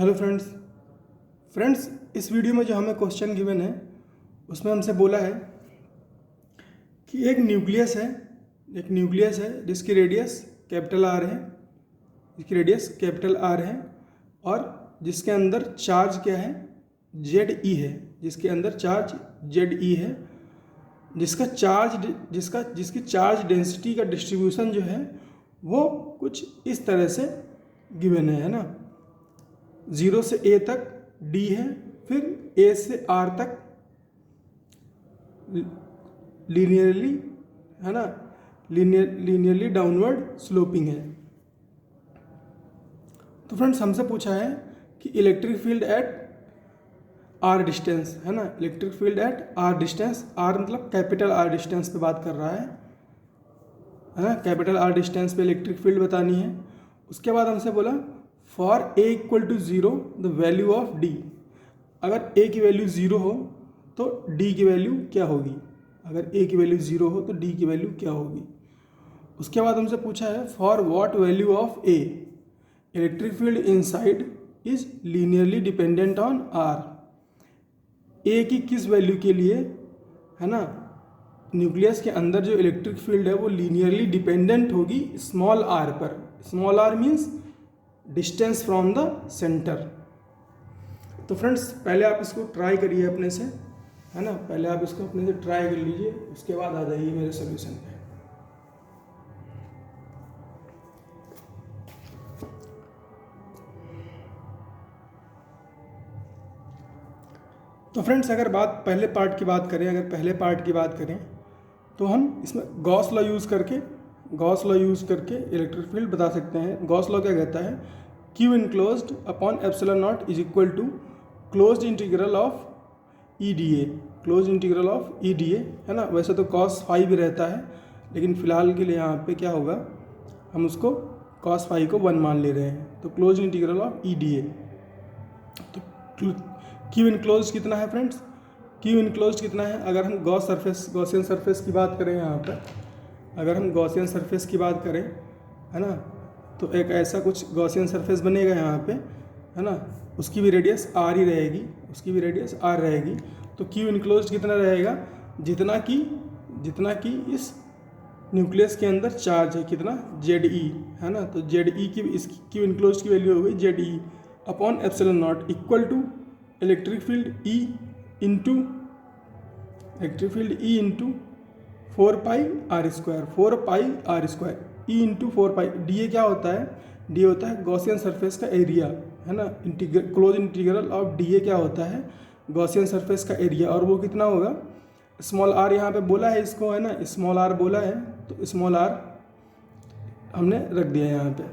Hello friends इस video में जो हमें क्वेश्चन गिवन है उसमें हमसे बोला है कि एक न्यूक्लियस है जिसकी रेडियस कैपिटल आर है और जिसके अंदर चार्ज क्या है जेड ई है, जिसके अंदर चार्ज जेड ई है, जिसकी चार्ज डेंसिटी का डिस्ट्रीब्यूशन जो है वो कुछ इस तरह से गिवन है ना। 0 से ए तक डी है, फिर ए से आर तक लीनियरली है ना, लीनियरली डाउनवर्ड स्लोपिंग है। तो फ्रेंड्स हमसे पूछा है कि electric field at R distance है ना, electric field at R distance, R मतलब कैपिटल आर डिस्टेंस पे बात कर रहा है ना, कैपिटल आर डिस्टेंस पे इलेक्ट्रिक फील्ड बतानी है। उसके बाद हमसे बोला for a equal to 0 the value of d, अगर ए की वैल्यू 0 हो तो डी की वैल्यू क्या होगी, अगर ए की वैल्यू 0 हो तो डी की वैल्यू क्या होगी। उसके बाद हमसे पूछा है for what value of a electric field inside is linearly dependent on r, a की किस वैल्यू के लिए है ना न्यूक्लियस के अंदर जो इलेक्ट्रिक फील्ड है वो लीनियरली डिपेंडेंट होगी स्मॉल आर पर। Small r means distance from the centre. तो फ्रेंड्स पहले आप इसको ट्राई करिए अपने से है ना, पहले आप इसको अपने से ट्राई कर लीजिए, उसके बाद आ जाइए मेरे सोल्यूशन पे। तो फ्रेंड्स अगर पहले पार्ट की बात करें तो हम इसमें गॉस लॉ यूज़ करके इलेक्ट्रिक फील्ड बता सकते हैं। गॉस लॉ क्या कहता है, q enclosed upon epsilon naught is equal to closed integral of E d A है ना। वैसे तो कॉस फाई भी रहता है, लेकिन फ़िलहाल के लिए यहाँ पे क्या होगा, हम उसको कॉस फाई को 1 मान ले रहे हैं। तो closed integral of E d ए, तो क्यू इनक्लोज्ड कितना है फ्रेंड्स, क्यू इनक्लोज्ड कितना है, अगर हम गॉसियन सरफेस की बात करें यहाँ पर, अगर हम गॉसियन सरफेस की बात करें है ना, तो एक ऐसा कुछ गॉसियन सरफेस बनेगा यहाँ पे है ना, उसकी भी रेडियस आर ही रहेगी, तो क्यू इनक्लोज्ड कितना रहेगा, जितना कि इस न्यूक्लियस के अंदर चार्ज है, कितना जेड ई है ना। तो जेड ई की इस क्यू इनक्लोज्ड की वैल्यू हो गई Z E upon epsilon naught equal to electric field E into 4 pi r square E into 4 pi. D A क्या होता है, डी होता है गॉसियन सरफेस का एरिया है ना, close integral of D A क्या होता है, गॉसियन सरफेस का एरिया, और वो कितना होगा, स्मॉल आर यहाँ पे बोला है इसको है ना, स्मॉल आर बोला है, तो स्मॉल आर हमने रख दिया यहाँ पे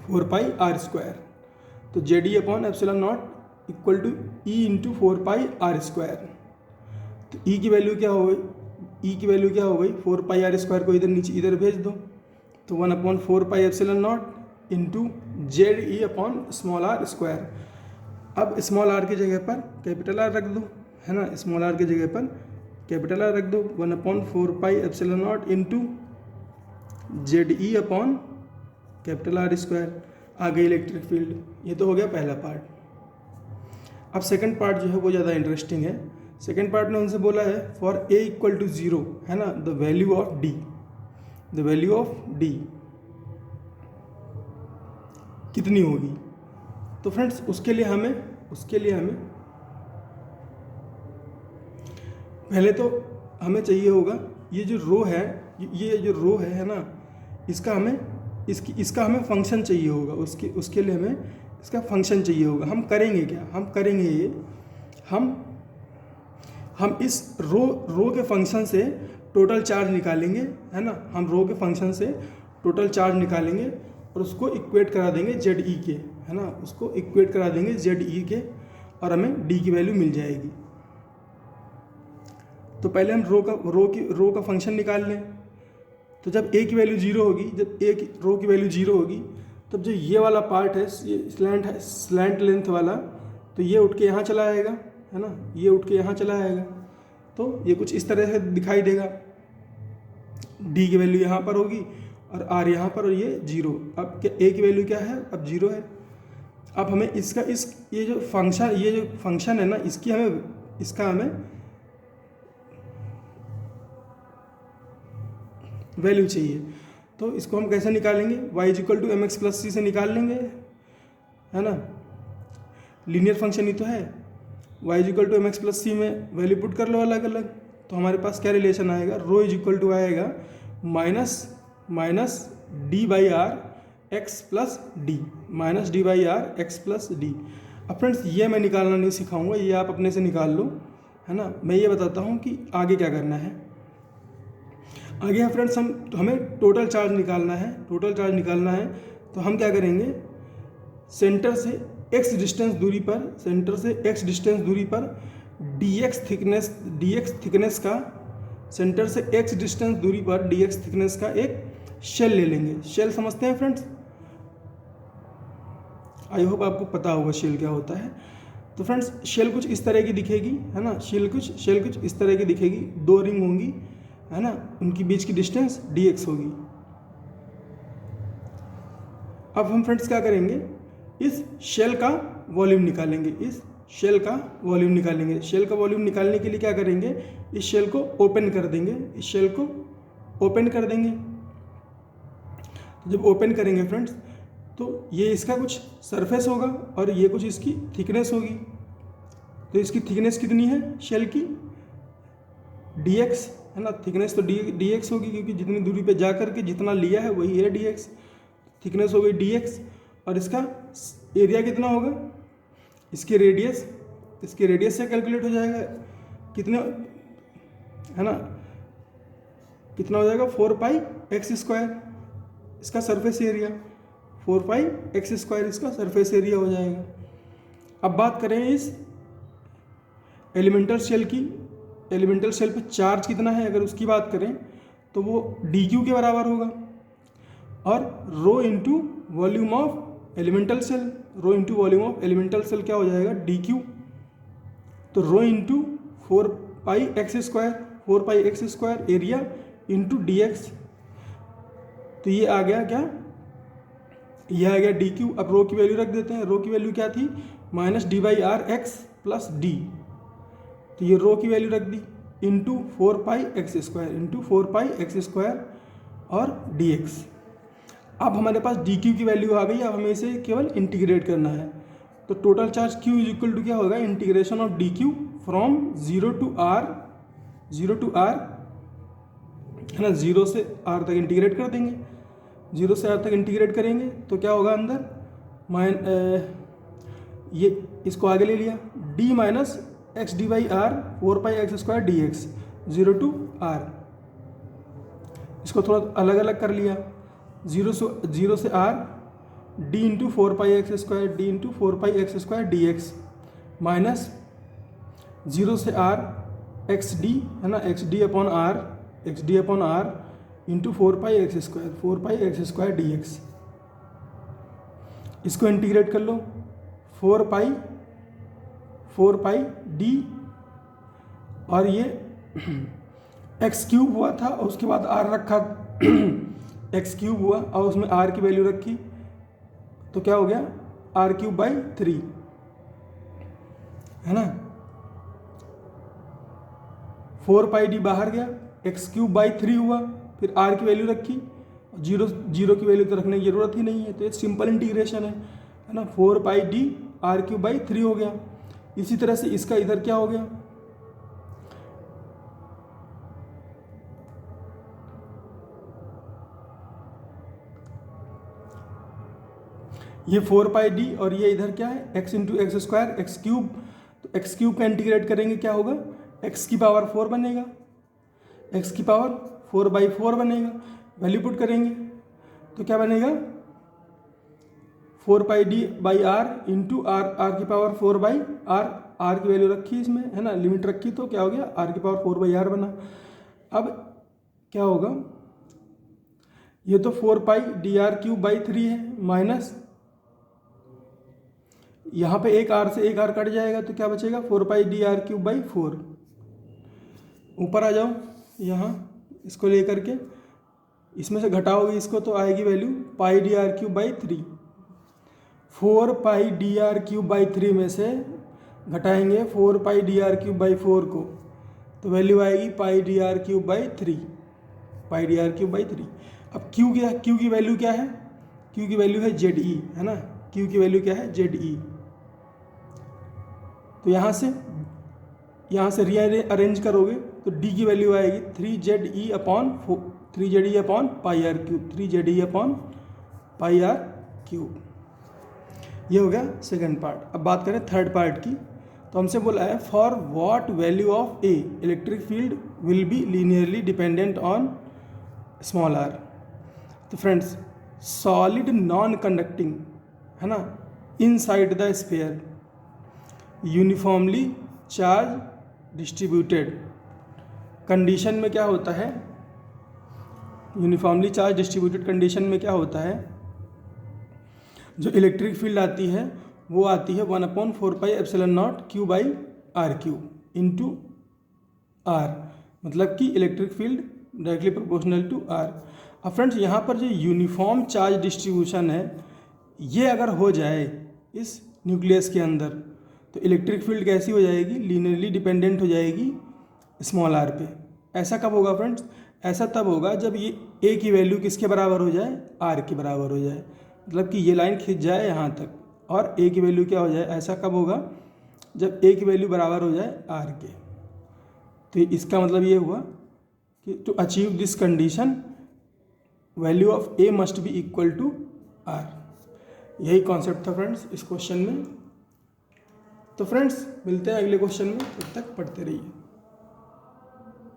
4 पाई आर स्क्वायर। तो Z E upon epsilon naught equal to E into 4 pi r square. तो ई की वैल्यू क्या हो गई, 4 पाई आर स्क्वायर को इधर भेज दो, तो 1/4 pi epsilon naught into Z ई अपॉन स्मॉल आर स्क्वायर। अब स्मॉल आर की जगह पर कैपिटल आर रख दो है ना, स्मॉल आर की जगह पर कैपिटल आर रख दो, 1/4 pi epsilon naught into Z ई अपॉन कैपिटल आर स्क्वायर। आ गई इलेक्ट्रिक फील्ड। ये तो हो गया पहला पार्ट। अब सेकंड पार्ट जो है वो ज़्यादा इंटरेस्टिंग है। सेकंड पार्ट में उनसे बोला है फॉर ए इक्वल टू 0 है ना, द वैल्यू ऑफ डी कितनी होगी। तो फ्रेंड्स उसके लिए हमें पहले तो हमें चाहिए होगा ये जो रो है ना, इसका हमें फंक्शन चाहिए होगा, उसके लिए हमें इसका फंक्शन चाहिए होगा। हम करेंगे क्या, हम इस रो के फंक्शन से टोटल चार्ज निकालेंगे है ना, हम रो के फंक्शन से टोटल चार्ज निकालेंगे और उसको इक्वेट करा देंगे जेड ई के है ना, उसको इक्वेट करा देंगे जेड ई के, और हमें डी की वैल्यू मिल जाएगी। तो पहले हम रो का फंक्शन निकाल लें। तो जब ए की वैल्यू 0 होगी, रो की वैल्यू 0 होगी, तब जो ये वाला पार्ट है, ये स्लैंट लेंथ वाला, तो ये उठ के यहाँ चला आएगा है ना, तो ये कुछ इस तरह से दिखाई देगा। डी की वैल्यू यहाँ पर होगी और आर यहाँ पर, और ये 0। अब ए की वैल्यू क्या है, अब 0 है। अब हमें इसका ये जो फंक्शन है ना, इसका हमें वैल्यू चाहिए। तो इसको हम कैसे निकालेंगे, y = mx + c से निकाल लेंगे, है ना। लीनियर फंक्शन ही तो है। y = mx + c में वैल्यू पुट कर लो अलग अलग, तो हमारे पास क्या रिलेशन आएगा, ρ आएगा minus d/r(x + d), minus d/r(x + d। अब फ्रेंड्स ये मैं निकालना नहीं सिखाऊंगा, ये आप अपने से निकाल लो, है ना। मैं ये बताता हूँ कि आगे क्या करना है। आगे है फ्रेंड्स हमें टोटल चार्ज निकालना है। तो हम क्या करेंगे, सेंटर से x डिस्टेंस दूरी पर dx थिकनेस का, सेंटर से x डिस्टेंस दूरी पर dx थिकनेस का एक शेल ले लेंगे। शेल समझते हैं फ्रेंड्स, आई होप आपको पता होगा शेल क्या होता है। तो फ्रेंड्स शेल कुछ इस तरह की दिखेगी, है ना। शेल कुछ इस तरह की दिखेगी, 2 रिंग होंगी, है ना, उनकी बीच की डिस्टेंस dx होगी। अब हम फ्रेंड्स क्या करेंगे, इस शेल का वॉल्यूम निकालेंगे। शेल का वॉल्यूम निकालने के लिए क्या करेंगे, इस शेल को ओपन कर देंगे। जब ओपन करेंगे फ्रेंड्स, तो ये इसका कुछ सरफेस होगा और ये कुछ इसकी थिकनेस होगी। तो इसकी थिकनेस कितनी है शेल की, dx, है ना। थिकनेस तो dx होगी, क्योंकि जितनी दूरी पे जा करके जितना लिया है वही है dx। थिकनेस हो गई dx, और इसका एरिया कितना होगा, इसके रेडियस से कैलकुलेट हो जाएगा कितना, है ना, कितना हो जाएगा 4πx², इसका सरफेस एरिया 4πx² इसका सरफेस एरिया हो जाएगा। अब बात करें इस एलिमेंटल शेल पे चार्ज कितना है, अगर उसकी बात करें तो वो dq के बराबर होगा, और rho into volume of elemental cell क्या हो जाएगा, dq। तो rho into 4πx² area into dx। तो ये आ गया क्या, ये आ गया dq। अब रो की वैल्यू रख देते हैं। रो की वैल्यू क्या थी, माइनस d/r(x + d। तो ये रो की वैल्यू रख दी, इंटू 4πx² और dx। अब हमारे पास dq की वैल्यू आ गई। अब हमें इसे केवल इंटीग्रेट करना है। तो टोटल चार्ज q = क्या होगा, integration of dq from 0 to r, है ना, 0 से r तक इंटीग्रेट कर देंगे। 0 से r तक इंटीग्रेट करेंगे तो क्या होगा अंदर, ये इसको आगे ले लिया, d - x d/r 4πx² dx 0 to r। इसको थोड़ा अलग अलग कर लिया, 0 से r d into 4πx² dx minus 0 से r xd, है ना, xd upon r into 4πx² dx। इसको इंटीग्रेट कर लो, 4π d, और ये x³ हुआ था और उसके बाद r रखा, x³ हुआ और उसमें r की वैल्यू रखी, तो क्या हो गया r³/3, है ना। 4πd बाहर गया, x³/3 हुआ, फिर r की वैल्यू रखी, 0 की वैल्यू तो रखने की जरूरत ही नहीं है, तो ये सिंपल इंटीग्रेशन है ना। 4πd r³/3 हो गया। इसी तरह से इसका इधर क्या हो गया, ये 4πd और ये इधर क्या है, x into x square x³। तो x³ का इंटीग्रेट करेंगे क्या होगा, x⁴ बनेगा, x⁴ बनेगा। वैल्यू पुट करेंगे तो क्या बनेगा, 4πd/r इंटू r⁴/r, r की वैल्यू रखी इसमें, है ना, लिमिट रखी, तो क्या हो गया r⁴/r बना। अब क्या होगा, ये तो 4πdr³/3 है, माइनस यहाँ पे एक r से एक r कट जाएगा, तो क्या बचेगा 4πdr³/4। ऊपर आ जाओ, यहाँ इसको लेकर के इसमें से घटाओगे इसको, तो आएगी वैल्यू πdr³/3। 4πdr³/3 में से घटाएंगे 4πdr³/4 को, तो वैल्यू आएगी πdr³/3, πdr³/3। अब क्यू की वैल्यू क्या है? क्यू की वैल्यू है ZE, है ना। क्यू की वैल्यू क्या है? ZE। तो यहाँ से रीअरेंज करोगे तो डी की वैल्यू आएगी 3ZE/4, 3ZE/πr³, 3ZE/πr³। ये हो गया सेकंड पार्ट। अब बात करें थर्ड पार्ट की, तो हमसे बोला है for what value of a electric field will be linearly dependent on small r. तो फ्रेंड्स, सॉलिड नॉन कंडक्टिंग, है ना, inside the sphere, uniformly charge distributed condition में क्या होता है? यूनिफॉर्मली चार्ज डिस्ट्रीब्यूटेड कंडीशन में क्या होता है? जो इलेक्ट्रिक फील्ड आती है वो आती है 1/4πε0 Q/r³ इंटू R, मतलब कि electric field directly proportional to R। अब फ्रेंड्स, यहाँ पर जो यूनिफॉर्म चार्ज डिस्ट्रीब्यूशन है ये अगर हो जाए इस न्यूक्लियस के अंदर, तो इलेक्ट्रिक फील्ड कैसी हो जाएगी? लीनियरली डिपेंडेंट हो जाएगी स्मॉल r पे। ऐसा कब होगा फ्रेंड्स? ऐसा तब होगा जब ये a की वैल्यू किसके बराबर हो जाए? r के बराबर हो जाए, मतलब कि ये लाइन खिंच जाए यहाँ तक और a की वैल्यू क्या हो जाए? ऐसा कब होगा? जब a की वैल्यू बराबर हो जाए r के। तो इसका मतलब ये हुआ कि to achieve this condition value of a must be equal to r। यही कॉन्सेप्ट था फ्रेंड्स इस क्वेश्चन में। तो फ्रेंड्स, मिलते हैं अगले क्वेश्चन में, तब तक पढ़ते रहिए।